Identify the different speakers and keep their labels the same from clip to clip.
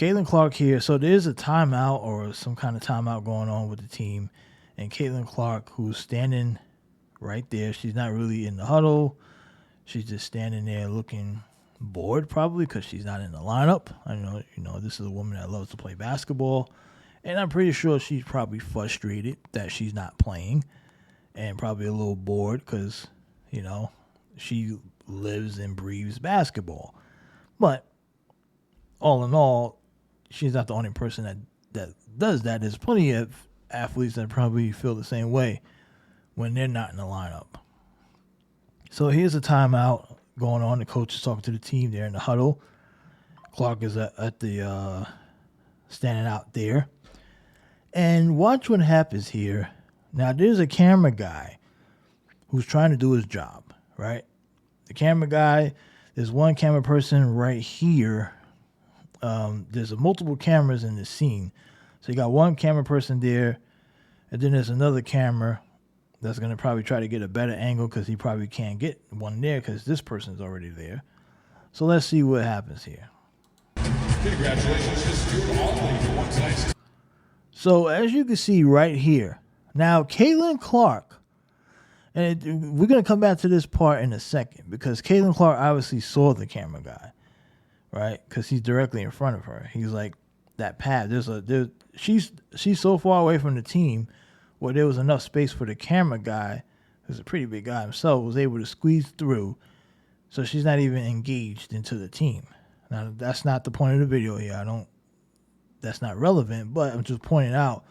Speaker 1: Caitlin Clark here. So there's a timeout or some kind of timeout going on with the team. And Caitlin Clark, who's standing right there, she's not really in the huddle. She's just standing there looking bored probably because she's not in the lineup. I know, this is a woman that loves to play basketball. And I'm pretty sure she's probably frustrated that she's not playing and probably a little bored because, she lives and breathes basketball. But all in all, she's not the only person that does that. There's plenty of athletes that probably feel the same way when they're not in the lineup. So here's a timeout going on. The coach is talking to the team there in the huddle. Clark is at the standing out there. And watch what happens here. Now, there's a camera guy who's trying to do his job, right? The camera guy, there's one camera person right here. There's multiple cameras in the scene. So you got one camera person there, and then there's another camera that's going to probably try to get a better angle because he probably can't get one there because this person's already there. So let's see what happens here.
Speaker 2: Congratulations.
Speaker 1: So as you can see right here, now Caitlin Clark, and we're going to come back to this part in a second because Caitlin Clark obviously saw the camera guy, right? Because he's directly in front of her. He's like that path. She's so far away from the team where there was enough space for the camera guy, who's a pretty big guy himself, was able to squeeze through. So she's not even engaged into the team. Now that's not the point of the video here. That's not relevant, but I'm just pointing out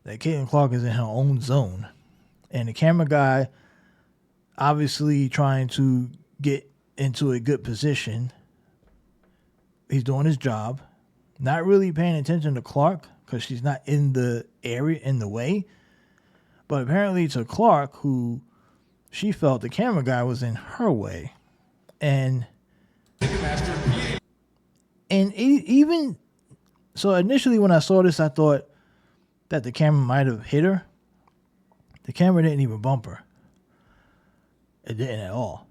Speaker 1: that Caitlin Clark is in her own zone. And the camera guy obviously trying to get into a good position. He's doing his job. Not really paying attention to Clark because she's not in the area, in the way. But apparently to Clark, who she felt the camera guy was in her way. And even... So initially when I saw this, I thought that the camera might have hit her. The camera didn't even bump her. It didn't at all.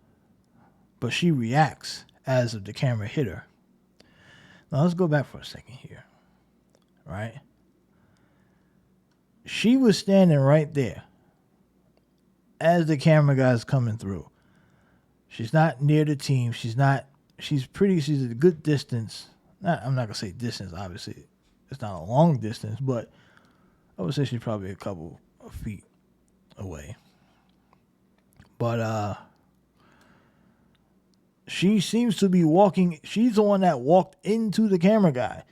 Speaker 1: But she reacts as if the camera hit her. Now let's go back for a second here. Right? She was standing right there as the camera guy's coming through. She's not near the team. She's a good distance. I'm not going to say distance, obviously. It's not a long distance, but I would say she's probably a couple of feet away. But she seems to be walking. She's the one that walked into the camera guy,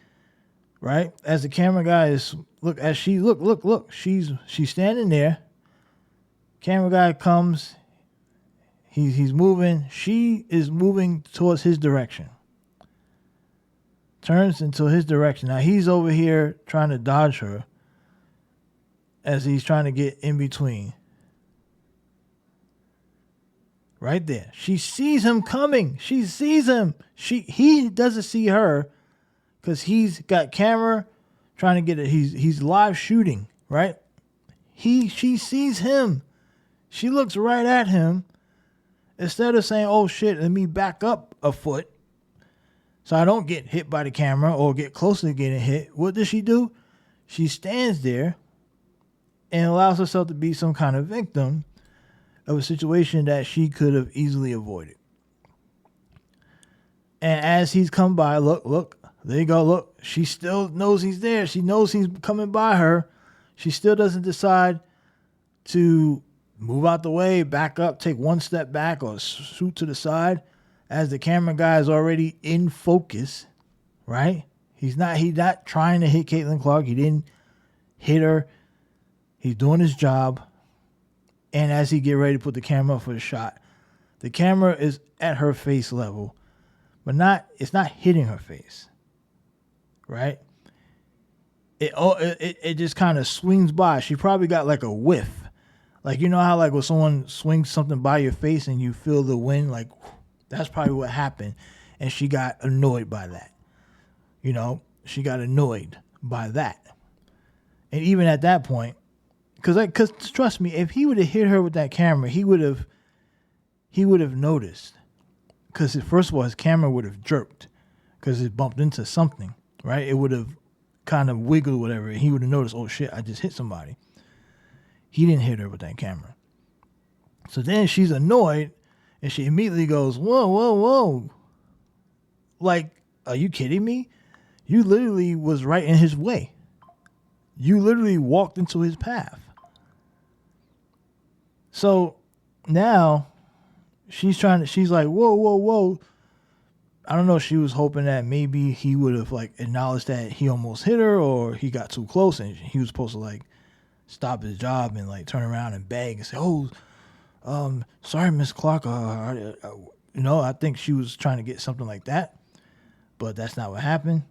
Speaker 1: right? As the camera guy is, look. She's standing there. Camera guy comes. He's moving. She is moving towards his direction. Turns into his direction. Now he's over here trying to dodge her as he's trying to get in between. Right there. She sees him coming. She sees him. He doesn't see her because he's got camera trying to get it. He's live shooting, right? She sees him. She looks right at him. Instead of saying, oh shit, let me back up a foot so I don't get hit by the camera or get close to getting hit, what does she do? She stands there and allows herself to be some kind of victim of a situation that she could have easily avoided. And as he's come by, look, there you go, look. She still knows he's there. She knows he's coming by her. She still doesn't decide to move out the way, back up, take one step back, or shoot to the side. As the camera guy is already in focus, right? He's not trying to hit Caitlin Clark. He didn't hit her. He's doing his job. And as he get ready to put the camera up for the shot, the camera is at her face level, but it's not hitting her face, right? It just kind of swings by. She probably got like a whiff. Like, you know how like when someone swings something by your face and you feel the wind, like, that's probably what happened. And she got annoyed by that. She got annoyed by that. And even at that point, because trust me, if he would have hit her with that camera, he would have noticed. Because first of all, his camera would have jerked because it bumped into something. right? It would have kind of wiggled, whatever. He would have noticed, oh shit, I just hit somebody. He didn't hit her with that camera. So then she's annoyed, and she immediately goes, whoa, whoa, whoa. Like, are you kidding me? You literally was right in his way. You literally walked into his path. So now she's like, whoa, whoa, whoa. I don't know if she was hoping that maybe he would have like acknowledged that he almost hit her, or he got too close and he was supposed to like stop his job and like turn around and beg and say, oh, sorry, Miss Clark. I think she was trying to get something like that, but that's not what happened.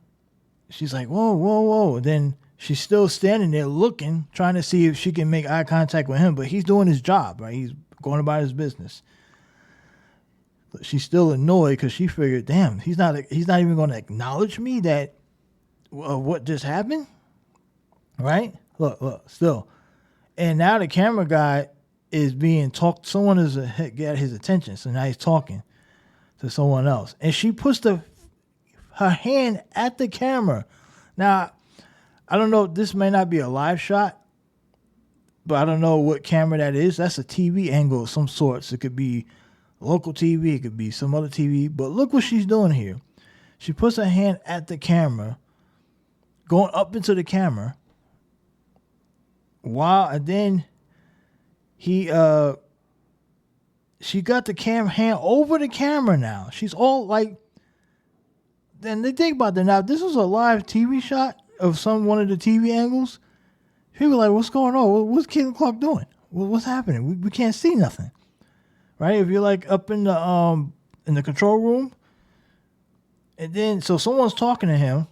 Speaker 1: She's like, whoa, whoa, whoa. And then she's still standing there looking, trying to see if she can make eye contact with him, but he's doing his job, right? He's going about his business. But she's still annoyed because she figured, damn, he's not even going to acknowledge me that what just happened, right? Look, still. And now the camera guy is being talked. Someone is got his attention, so now he's talking to someone else, and she puts her hand at the camera. Now, I don't know. This may not be a live shot, but I don't know what camera that is. That's a TV angle of some sorts. It could be local TV. It could be some other TV. But look what she's doing here. She puts her hand at the camera, going up into the camera. And then she got the hand over the camera now. She's all like, then they think about that. Now, if this was a live TV shot of one of the TV angles, people are like, what's going on? What's Caitlin Clark doing? What's happening? We can't see nothing. Right? If you're like up in the control room, and then so someone's talking to him,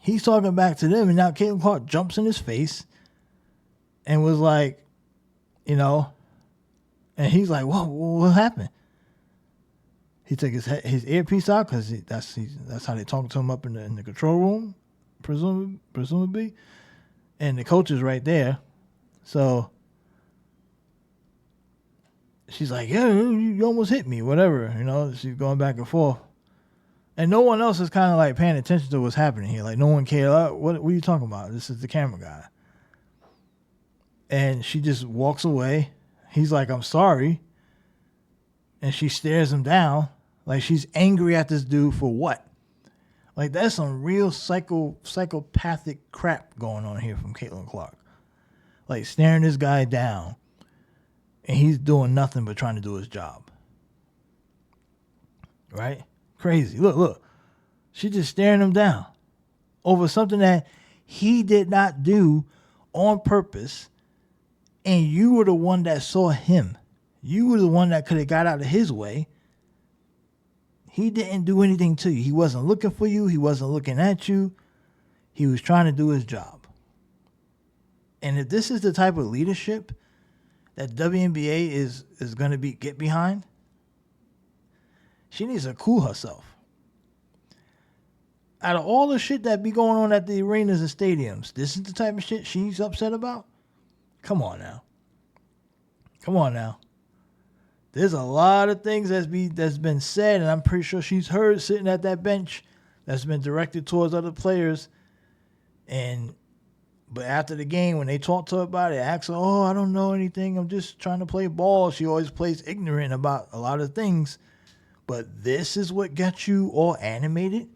Speaker 1: he's talking back to them, and now Caitlin Clark jumps in his face and was like, and he's like, whoa, what happened? He took his earpiece out because that's how they talk to him up in the control room, presumably, and the coach is right there, so she's like, yeah, you almost hit me, whatever, she's going back and forth, and no one else is kind of like paying attention to what's happening here, like no one cared. What are you talking about? This is the camera guy, and she just walks away. He's like, I'm sorry. And she stares him down like she's angry at this dude for what? Like that's some real psychopathic crap going on here from Caitlin Clark. Like staring this guy down and he's doing nothing but trying to do his job. Right? Crazy. Look. She's just staring him down over something that he did not do on purpose. And you were the one that saw him. You were the one that could have got out of his way. He didn't do anything to you. He wasn't looking for you. He wasn't looking at you. He was trying to do his job. And if this is the type of leadership that WNBA is going to get behind, she needs to cool herself. Out of all the shit that be going on at the arenas and stadiums, this is the type of shit she's upset about? Come on now. There's a lot of things that's been said, and I'm pretty sure she's heard sitting at that bench that's been directed towards other players. But after the game, when they talk to her about it, ask her, oh, I don't know anything. I'm just trying to play ball. She always plays ignorant about a lot of things. But this is what got you all animated?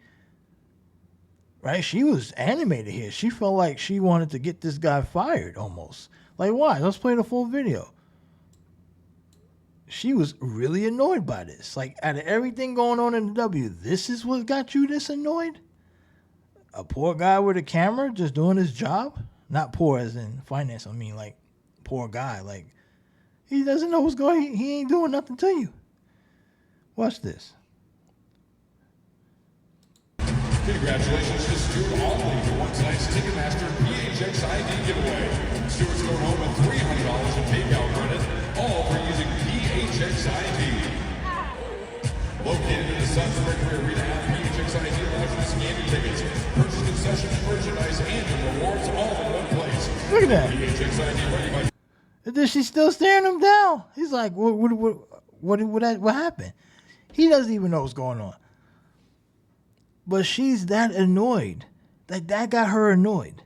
Speaker 1: Right? She was animated here. She felt like she wanted to get this guy fired almost. Like, why? Let's play the full video. She was really annoyed by this. Like, out of everything going on in the W, this is what got you this annoyed? A poor guy with a camera just doing his job? Not poor as in finance. I mean, like, poor guy. Like, he doesn't know what's going on. He ain't doing nothing to you. Watch this.
Speaker 2: Congratulations to Stuart Altley for one tonight's Ticketmaster PHX ID giveaway. Stuart's going home with $300 in takeout credit, all for using PHX ID. Located in the Suns Mercury Arena at PHX ID allows you to scan your tickets, purchase concessions, merchandise, and the rewards all in one place.
Speaker 1: Look at that.
Speaker 2: PHX ID ready by...
Speaker 1: And then she's still staring him down. He's like, what happened? He doesn't even know what's going on. But she's that annoyed. That got her annoyed.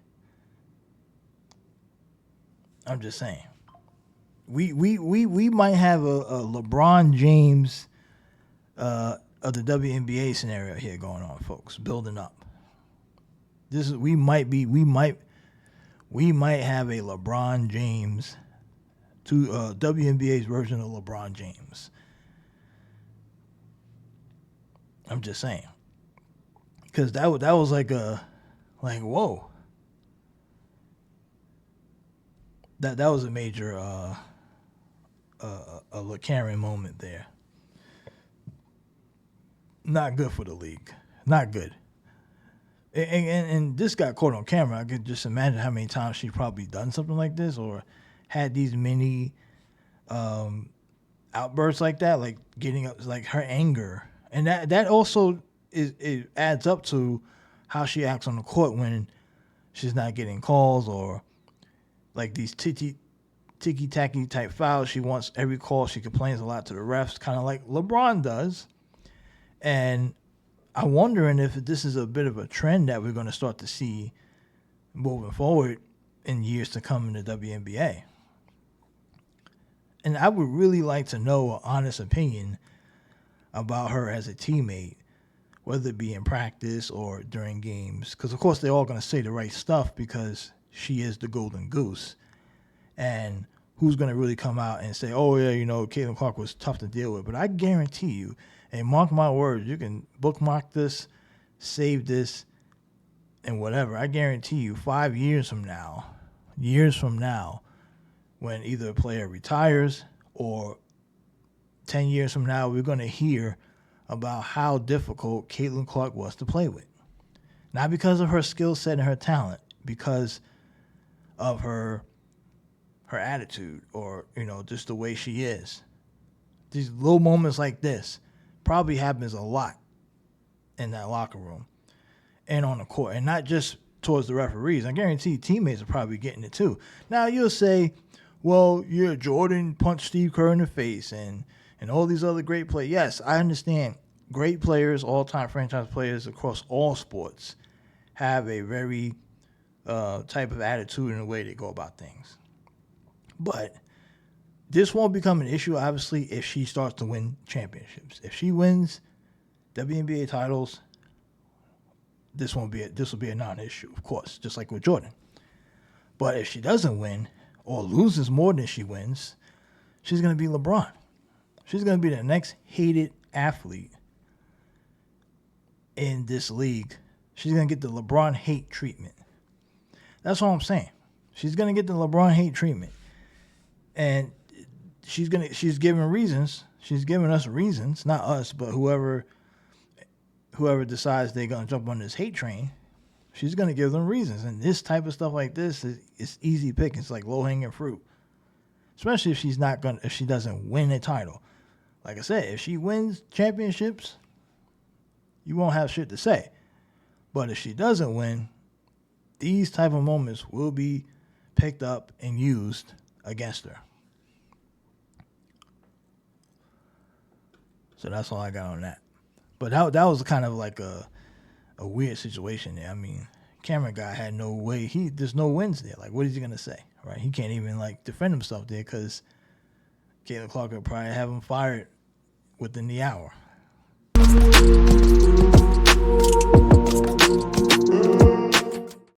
Speaker 1: I'm just saying. We might have a LeBron James of the WNBA scenario here going on, folks, building up. We might have a LeBron James to WNBA's version of LeBron James. I'm just saying, because that was like whoa. That was a major a Karen moment there. Not good for the league. Not good. And this got caught on camera. I could just imagine how many times she's probably done something like this or had these mini outbursts like that, like getting up, like her anger. And that also it adds up to how she acts on the court when she's not getting calls or like these ticky-tacky type fouls. She wants every call. She complains a lot to the refs, kind of like LeBron does. And I'm wondering if this is a bit of a trend that we're going to start to see moving forward in years to come in the WNBA. And I would really like to know an honest opinion about her as a teammate, whether it be in practice or during games. Because, of course, they're all going to say the right stuff because she is the golden goose. And who's going to really come out and say, oh, yeah, Caitlin Clark was tough to deal with. But I guarantee you, and mark my words, you can bookmark this, save this, and whatever. I guarantee you 5 years from now, when either a player retires or 10 years from now, we're going to hear about how difficult Caitlin Clark was to play with. Not because of her skill set and her talent, because of her attitude or, just the way she is. These little moments like this probably happens a lot in that locker room and on the court, and not just towards the referees. I guarantee teammates are probably getting it too. Now you'll say, well, yeah, Jordan punched Steve Kerr in the face and all these other great players. Yes, I understand. Great players, all-time franchise players across all sports have a very type of attitude and the way they go about things. But this won't become an issue, obviously, if she starts to win championships. If she wins WNBA titles, this will be a non-issue, of course, just like with Jordan. But if she doesn't win or loses more than she wins, she's going to be LeBron. She's going to be the next hated athlete in this league. She's going to get the LeBron hate treatment. That's all I'm saying. She's going to get the LeBron hate treatment. And she's giving reasons. She's giving us reasons, not us, but whoever decides they're going to jump on this hate train, she's going to give them reasons. And this type of stuff like this is easy picking. It's like low-hanging fruit. Especially if she doesn't win a title. Like I said, if she wins championships, you won't have shit to say. But if she doesn't win, these type of moments will be picked up and used against her. So that's all I got on that. But that was kind of like a weird situation there. I mean, camera guy had no way. There's no wins there. Like, what is he going to say? Right? He can't even, defend himself there because Caitlin Clark would probably have him fired within the hour.